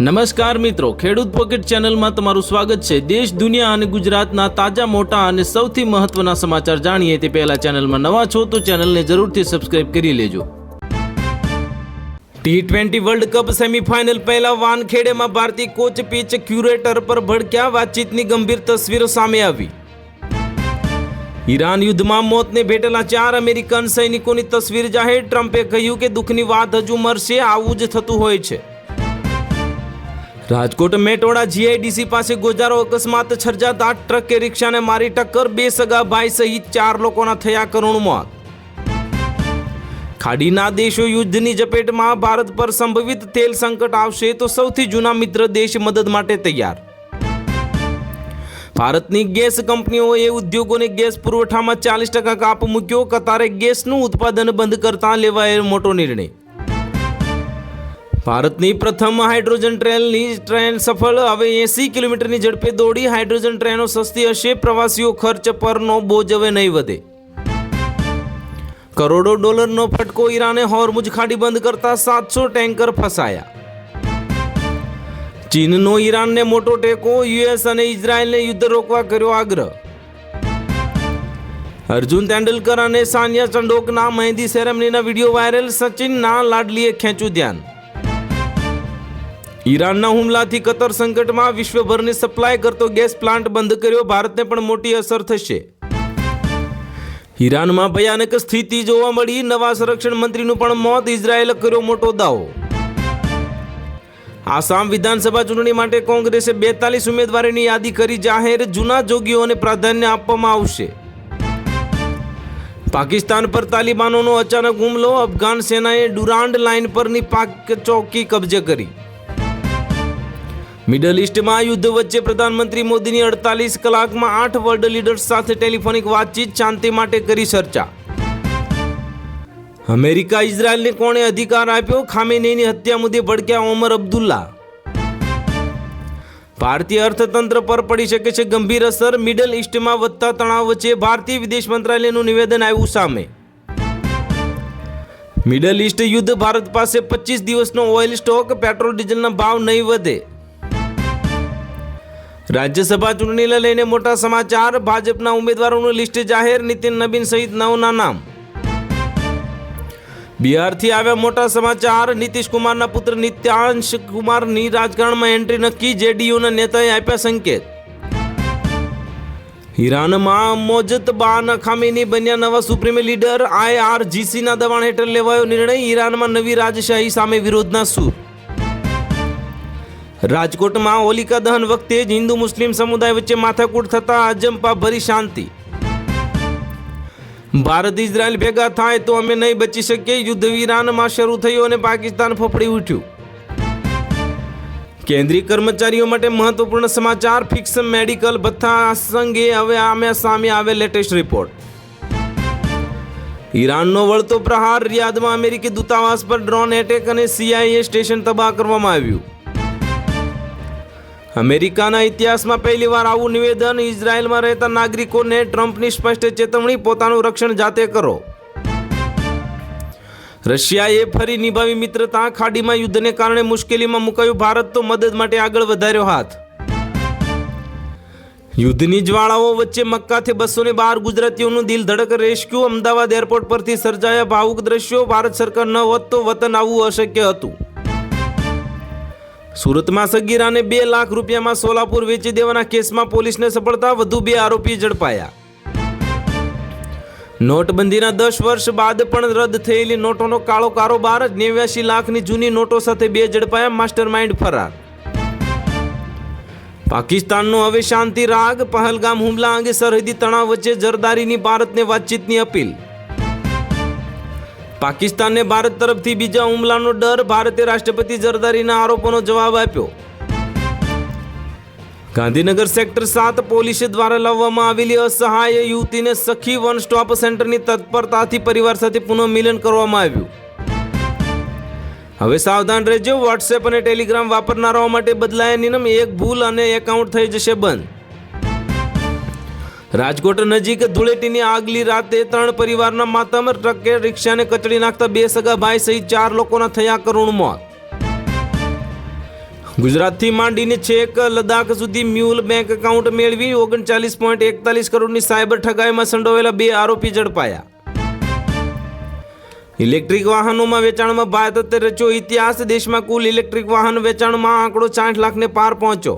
નમસ્કાર મિત્રો, ખેડૂત પોકેટ ચેનલમાં તમારું સ્વાગત છે। દેશ, દુનિયા અને ગુજરાતના તાજા, મોટા અને સૌથી મહત્વના સમાચાર જાણીએ તે પહેલા ચેનલમાં નવા છો તો ચેનલને જરૂરથી સબસ્ક્રાઇબ કરી લેજો। T20 વર્લ્ડ કપ સેમીફાઇનલ પહેલા વાનખેડેમાં ભારતીય કોચ પિચ ક્યુરેટર પર ભડક્યા, વાતચીતની ગંભીર તસવીરો સામે આવી। ઈરાન યુદ્ધમાં મોતને ભેટેલા 4 અમેરિકન સૈનિકોની તસવીર જાહેર, ટ્રમ્પે કહ્યું કે દુઃખની વાત હજુ મરશે, આવું જ થતું હોય છે। રાજકોટ મેટોડા જીઆઈડીસી પાસે ગોજારો અકસ્માત સર્જાતા ટ્રકે રિક્ષાને મારી ટક્કર, 2 સગા ભાઈ સહિત 4 લોકોના થયા કરુણ મોત। ખાડીના દેશો યુદ્ધની ઝપેટમાં, ભારત પર સંભવિત તેલ સંકટ આવશે તો સૌથી જૂના મિત્ર દેશ મદદ માટે તૈયાર। ભારતની ગેસ કંપનીઓએ ઉદ્યોગોને ગેસ પુરવઠામાં 40% કાપ મૂક્યો, કતારે ગેસનું ઉત્પાદન બંધ કરતા લેવાયેલો મોટો નિર્ણય। ભારતની પ્રથમ હાઇડ્રોજન ટ્રેન સફળ, હવે 80 કિલોમીટરની ઝડપે દોડી। હાઇડ્રોજન ટ્રેનો સસ્તી હશે, પ્રવાસીઓ ખર્ચ પરનો બોજ હવે નહીં વધે। કરોડો ડોલરનો ફટકો, ઈરાને હોર્મુઝ ખાડી બંધ કરતા 700 ટેન્કર ફસાયા। ચીનનો ઈરાનને મોટો ટેકો, યુએસ અને ઇઝરાયલને યુદ્ધ રોકવા કર્યો આગ્રહ। અર્જુન તેંડુલકર અને સાનિયા ચંડોકના મહેંદી સેરેમનીના વિડીયો વાયરલ, સચિનના લાડલીએ ખેંચ્યું ધ્યાન। ઈરાનના હુમલાથી કતર સંકટમાં, વિશ્વભરને સપ્લાય કરતો ગેસ પ્લાન્ટ બંધ કર્યો, ભારતને પણ મોટી અસર થશે। ઈરાનમાં ભયાનક સ્થિતિ જોવા મળી, નવા સંરક્ષણ મંત્રીનું પણ મોત, ઇઝરાયેલે કર્યો મોટો દાવો। આસામ વિધાનસભા ચૂંટણી માટે કોંગ્રેસે 42 ઉમેદવારોની યાદી કરી જાહેર, જૂના જોગીઓને પ્રાધાન્ય આપવામાં આવશે। પાકિસ્તાન પર તાલિબાનોનો અચાનક હુમલો, અફઘાન સેનાએ ડુરાન્ડ લાઇન પરની પાક ચોકી કબજે કરી। મિડલ ઇસ્ટમાં યુદ્ધ વચ્ચે પ્રધાનમંત્રી મોદીની 48 કલાકમાં 8 વર્લ્ડ લીડર્સ સાથે ટેલિફોનિક વાતચીત, શાંતિ માટે કરી ચર્ચા। અમેરિકા ઇઝરાયલને કોણે અધિકાર આપ્યો, ખામેનેઈની હત્યા મુદ્દે ભડક્યા ઓમર અબ્દુલ્લા। ભારતીય અર્થતંત્ર પર પડી શકે છે ગંભીર અસર, મિડલ ઇસ્ટમાં વધતા તણાવ વચ્ચે ભારતીય વિદેશ મંત્રાલયનું નિવેદન આવ્યું સામે। મિડલ ઇસ્ટ યુદ્ધ, ભારત પાસે 25 દિવસનો ઓઇલ સ્ટોક, પેટ્રોલ ડીઝલના ભાવ નહીં વધે। રાજ્યસભા ચૂંટણીને લઈને મોટા સમાચાર, ભાજપના ઉમેદવારોનું લિસ્ટ જાહેર, નીતિન નબીન સહિત 9ના નામ। બિહારથી આવ્યા મોટા સમાચાર, નીતિશ કુમારના પુત્ર નિત્યાંશ કુમારની રાજકારણમાં એન્ટ્રી નક્કી, જેડીયુના નેતાએ આપ્યા સંકેત। ઈરાનમાં મોજતબા ખામેની બન્યા નવા સુપ્રીમ લીડર, IRGCના દબાણ હેઠળ લેવાયો નિર્ણય, ઈરાનમાં નવી રાજશાહી સામે વિરોધના સૂર। રાજકોટમાં હોલિકા દહન વખતે જ હિન્દુ મુસ્લિમ સમુદાય વચ્ચે માથાકૂટ થતા અજંપા ભરી શાંતિ। ભારત ઇઝરાયલ ભેગા થાય તો અમે નહીં બચી શકીએ, યુદ્ધ ઈરાનમાં શરૂ થયું અને પાકિસ્તાન ફફડી ઉઠ્યું। કેન્દ્રીય કર્મચારીઓ માટે મહત્વપૂર્ણ સમાચાર, ફિક્સ મેડિકલ ભથ્થા અંગે હવે સામે આવે લેટેસ્ટ રિપોર્ટ। ઈરાનનો વળતો પ્રહાર, રિયાદમાં અમેરિકી દૂતાવાસ પર ડ્રોન એટેક અને CIA સ્ટેશન તબાહ કરવામાં આવ્યું। અમેરિકાના ઇતિહાસમાં પહેલીવાર આવું નિવેદન, ઇઝરાયલમાં રહેતા નાગરિકોને ટ્રમ્પની સ્પષ્ટ ચેતવણી, પોતાનું રક્ષણ જાતે કરો। રશિયાએ ફરી નિભાવી મિત્રતા, ખાડીમાં યુદ્ધને કારણે મુશ્કેલીમાં મુકાયું ભારત તો મદદ માટે આગળ વધાર્યો હાથ। યુદ્ધની જ્વાળાઓ વચ્ચે મક્કાથી 212 ગુજરાતીઓનું દિલ ધડક રેસ્ક્યુ, અમદાવાદ એરપોર્ટ પરથી સર્જાયા ભાવુક દ્રશ્યો, ભારત સરકાર ન હોત તો વતન આવવું અશક્ય હતું। સુરતમાં સગીરાને 2 લાખ રૂપિયામાં સોલાપુર વેચી દેવાના કેસમાં પોલીસને સફળતા, વધુ 2 આરોપી ઝડપાયા। નોટબંધીના 10 વર્ષ બાદ પણ રદ થયેલી નોટોનો કાળો કારોબાર, 89 લાખની જૂની નોટો સાથે 2 ઝડપાયા, માસ્ટરમાઇન્ડ ફરાર। પાકિસ્તાનનો હવે શાંતિ રાગ, પહલગામ હુમલા અંગે સરહદી તણાવ વચ્ચે જરદારીની ભારતને વાતચીતની અપીલ। પાકિસ્તાનને ભારત તરફથી બીજા હુમલાનો ડર, ભારતે રાષ્ટ્રપતિ જરદારીના આરોપોનો જવાબ આપ્યો। ગાંધીનગર સેક્ટર 7 પોલીસ દ્વારા લાવવામાં આવેલી અસહાય યુવતીને સખી વન સ્ટોપ સેન્ટરની તત્પરતાથી પરિવાર સાથે પુનઃમિલન કરવામાં આવ્યું। હવે સાવધાન રહેજો, વોટ્સએપ અને ટેલિગ્રામ વાપરનારાઓ માટે બદલાયા નિયમ, એક ભૂલ અને એકાઉન્ટ થઈ જશે બંધ। રાજકોટ નજીક ધૂળેટીની આગલી રાતે 3 પરિવારના માતમ, ટ્રકે રિક્ષાને કચડી નાખતા 2 સગા ભાઈ સહિત 4 લોકોના થયા કરુણ મોત। ગુજરાતથી માંડીને છેક લદ્દાખ સુધી મ્યુલ બેંક એકાઉન્ટ મેળવી 39.41 કરોડની સાયબર ઠગાઈમાં સંડોવાયેલા 2 આરોપી ઝડપાયા. ઇલેક્ટ્રિક વાહનોમાં વેચાણમાં ભારતે રચ્યો ઇતિહાસ. દેશમાં કુલ ઇલેક્ટ્રિક વાહન વેચાણમાં આંકડો 60 લાખને પાર પહોંચ્યો.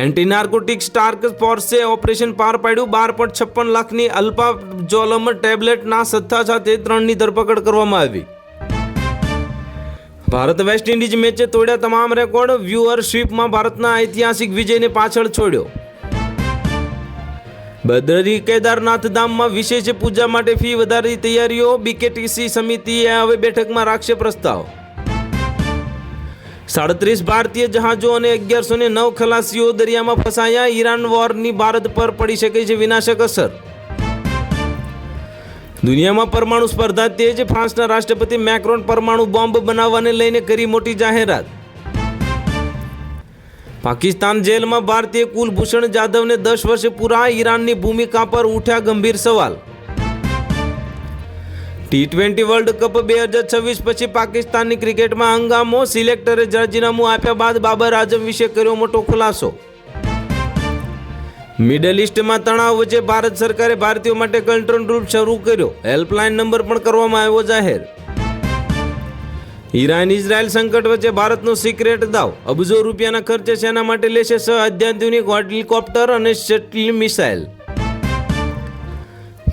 એન્ટી નાર્કોટિક્સ ટાસ્ક ફોર્સે ઓપરેશન પાર પાડ્યું. 12.56 લાખની અલ્પાઝોલમ ટેબ્લેટના સત્તા સાથે 3ની ધરપકડ કરવામાં આવી. ભારત વેસ્ટ ઇન્ડિઝ મેચે તોડ્યા તમામ રેકોર્ડ. વ્યુઅરશિપમાં ભારતના ઐતિહાસિક વિજયને પાછળ છોડ્યો. બદ્રી કેદારનાથ ધામમાં વિશેષ પૂજા માટે ફી વધારી તૈયારીઓ. બીકેટીસી સમિતિએ હવે બેઠકમાં રાખશે પ્રસ્તાવ. 37 ભારતીય જહાજો અને 1109 ખલાસીઓ દરિયામાં ફસાયા. ઈરાન વોરની ભારત પર પડી શકે છે વિનાશક અસર. દુનિયામાં પરમાણુ સ્પર્ધા તેજ. ફ્રાન્સના રાષ્ટ્રપતિ મેક્રોન પરમાણુ બોમ્બ બનાવવાને લઈને કરી મોટી જાહેરાત. પાકિસ્તાન જેલમાં ભારતીય કુલભૂષણ જાધવને 10 વર્ષ પૂરા. ઈરાનની ભૂમિકા પર ઉઠ્યા ગંભીર સવાલ. T20 વર્લ્ડ કપ 2026 પછી પાકિસ્તાનની ક્રિકેટમાં હંગામો. સિલેક્ટરે રાજીનામું આપ્યા બાદ બાબર આઝમ વિશે કર્યો મોટો ખુલાસો. મિડલ ઇસ્ટમાં તણાવ વચ્ચે ભારત સરકારે ભારતીયો માટે કંટ્રોલ રૂમ શરૂ કર્યો. હેલ્પલાઇન નંબર પણ કરવામાં આવ્યો જાહેર. ઈરાન ઇઝરાયલ સંકટ વચ્ચે ભારતનો સિક્રેટ દાવ. અબજો રૂપિયાના ખર્ચે સેના માટે લેશે 6 અત્યાધુનિક હેલિકોપ્ટર અને શટલ મિસાઇલ.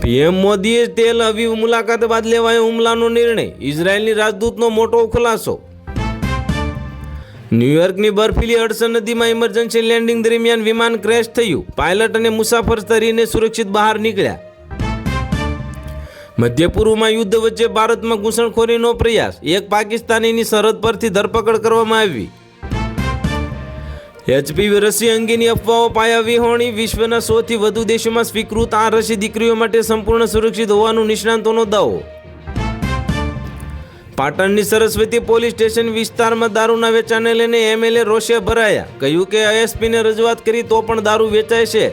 પીએમ મોદીએ તેલ અવીવ મુલાકાત બાદ લેવાયો હુમલાનો નિર્ણય. ઇઝરાયલની રાજદૂતનો મોટો ખુલાસો. ન્યૂયોર્કની બર્ફીલી હડસન નદીમાં ઇમરજન્સી લેન્ડિંગ દરમિયાન વિમાન ક્રેશ થયું. પાયલટ અને મુસાફર તરીને સુરક્ષિત બહાર નીકળ્યા. મધ્ય પૂર્વમાં યુદ્ધ વચ્ચે ભારતમાં ઘૂસણખોરીનો પ્રયાસ. એક પાકિસ્તાનીની સરહદ પરથી ધરપકડ કરવામાં આવી. એચપીવી રસી અંગેની અફવાઓ પાયા વિહોણી. વિશ્વના 100થી વધુ દેશોમાં સ્વીકૃત આ રસી દીકરીઓ માટે સંપૂર્ણ સુરક્ષિત હોવાનું નિષ્ણાંતોનો દાવો. પાટણની સરસ્વતી પોલીસ સ્ટેશન વિસ્તારમાં દારૂના વેચાણને લઈને એમએલએ રોષે ભરાયા. કહ્યું કે એસપીને રજૂઆત કરી તો પણ દારૂ વેચાય છે.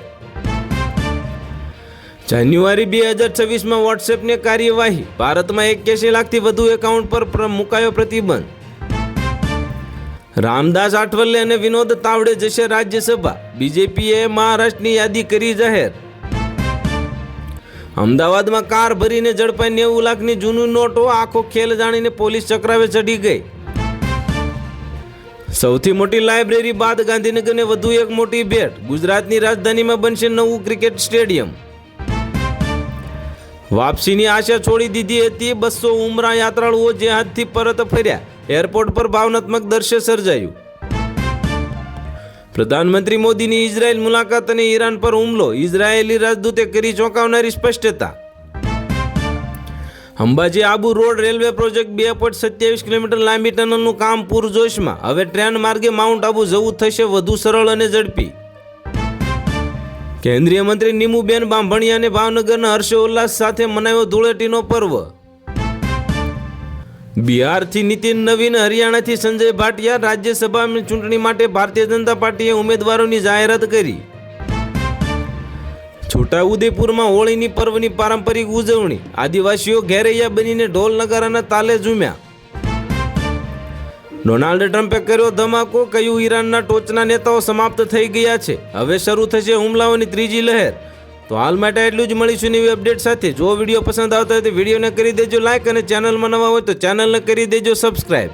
જાન્યુઆરી 2026માં વોટ્સએપની કાર્યવાહી. ભારતમાં 81 લાખથી વધુ એકાઉન્ટ પર મુકાયો પ્રતિબંધ. રામદાસ આઠવલે અને વિનોદ તાવડે જશે રાજ્યસભા. બીજેપીએ મહારાષ્ટ્રની યાદી કરી જાહેર. અમદાવાદમાં કાર ભરીને ઝડપાઈ 90 લાખની જૂની નોટો. આખો ખેલ જાણીને પોલીસ ચક્રાવે ચડી ગઈ. સૌથી મોટી લાઇબ્રેરી બાદ ગાંધીનગરને વધુ એક મોટી ભેટ. ગુજરાતની રાજધાનીમાં બનશે નવું ક્રિકેટ સ્ટેડિયમ. વાપસીની આશા છોડી દીધી હતી. 200 ઉમરા યાત્રાળુઓ જેહાદથી પરત ફર્યા. એરપોર્ટ પર ભાવનાત્મક દ્રશ્ય સર્જાયું. પ્રધાનમંત્રી મોદીની ઇઝરાયલ મુલાકાત અને ઈરાન પર હુમલો. ઇઝરાયેલી રાજદૂતે કરી ચોંકાવનારી સ્પષ્ટતા. Ambaji Abu road railway project 2.27 kilometre લાંબી ટનલનું કામ પૂરજોશમાં. હવે ટ્રેન માર્ગે માઉન્ટ આબુ જવું થશે વધુ સરળ અને ઝડપી. કેન્દ્રીય મંત્રી નીમુબેન બાંભણિયાને ભાવનગરના હર્ષોલ્લાસ સાથે મનાવ્યો ધૂળેટીનો પર્વ. બિહારથી નીતિન નવીન, હરિયાણાથી સંજય ભાટિયા. રાજ્યસભાની ચૂંટણી માટે ભારતીય જનતા પાર્ટીએ ઉમેદવારોની જાહેરાત કરી. છોટાઉદેપુરમાં હોળીની પર્વની પારંપરિક ઉજવણી. આદિવાસીઓ ઘેરૈયા બનીને ઢોલ નગારાના તાલે ઝૂમ્યા. ડોનાલ્ડ ટ્રમ્પે કર્યો ધમાકો. કહ્યું ઈરાનના ટોચના નેતાઓ સમાપ્ત થઈ ગયા છે. હવે શરૂ થશે હુમલાઓની 3જી લહેર. તો હાલ માટે એટલું જ. મળીશું નવી અપડેટ સાથે. જો વિડીયો પસંદ આવતો હોય તો વિડીયોને કરી દેજો લાઇક અને ચેનલમાં નવા હોય તો ચેનલને કરી દેજો સબસ્ક્રાઇબ.